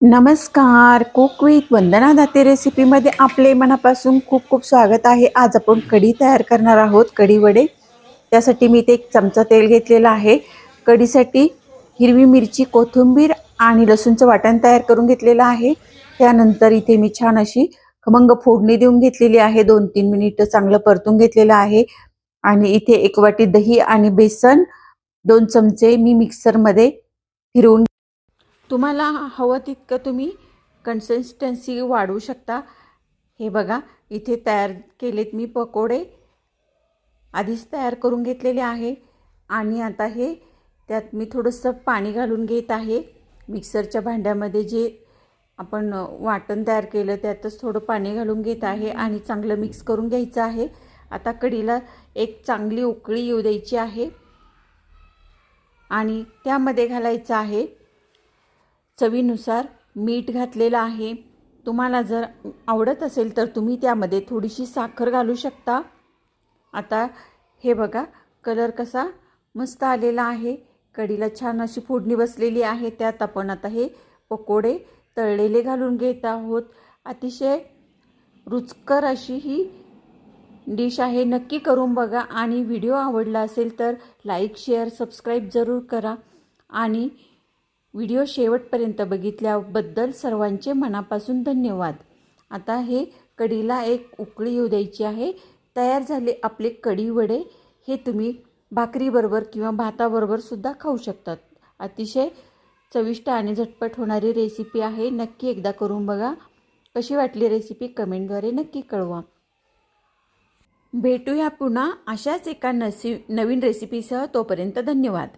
नमस्कार, cook with वंदना दाते रेसिपीमध्ये आपले मनापासून खूप खूप स्वागत आहे। आज आपण कढी तयार करणार आहोत, कढी वडे। त्यासाठी मी इथे 1 चमचा तेल घेतलेला आहे। कढीसाठी हिरवी मिरची, कोथिंबीर आणि लसूणचं वाटण तयार करून घेतलेलं आहे। त्यानंतर इथे मी छान अशी खमंग फोडणी देऊन घेतलेली आहे। 2-3 मिनिटं चांगलं परतून घेतलेलं आहे। आणि इथे 1 वाटी दही आणि बेसन 2 चमचे मी मिक्सरमध्ये फिरवून, तुम्हाला हवं तितकं तुम्ही कन्सिस्टन्सी वाढवू शकता। हे बघा, इथे तयार केलेत मी पकोडे, आधीच तयार करून घेतलेले आहे। आणि आता हे त्यात मी थोडंसं पाणी घालून घेत आहे। मिक्सरच्या भांड्यामध्ये जे आपण वाटण तयार केलं त्यातच थोडं पाणी घालून घेत आहे आणि चांगलं मिक्स करून घ्यायचं आहे। आता कढीला एक चांगली उकळी येऊ द्यायची आहे आणि त्यामध्ये घालायचं आहे चवीनुसार मीठ घातलेलं आहे। तुम्हाला जर आवडत असेल तर तुम्ही त्यामध्ये थोडीशी साखर घालू शकता। आता हे बघा, कलर कसा मस्त आलेला आहे। कढीला छान अशी फोडणी बसलेली आहे। त्यात आपण आता हे पकोडे तळलेले घालून घेत आहोत। अतिशय रुचकर अशी ही डिश आहे, नक्की करून बघा। आणि व्हिडिओ आवडला असेल तर लाईक, शेअर, सबस्क्राईब जरूर करा। आणि व्हिडिओ शेवटपर्यंत बघितल्याबद्दल सर्वांचे मनापासून धन्यवाद। आता हे कढीला एक उकळी येऊ द्यायची आहे। तयार झाले आपले कढी वडे। हे तुम्ही भाकरीबरोबर किंवा भाताबरोबर सुद्धा खाऊ शकतात। अतिशय चविष्ट आणि झटपट होणारी रेसिपी आहे, नक्की एकदा करून बघा। कशी वाटली रेसिपी कमेंटद्वारे नक्की कळवा। भेटूया पुन्हा अशाच एका नवीन रेसिपीसह। तोपर्यंत धन्यवाद।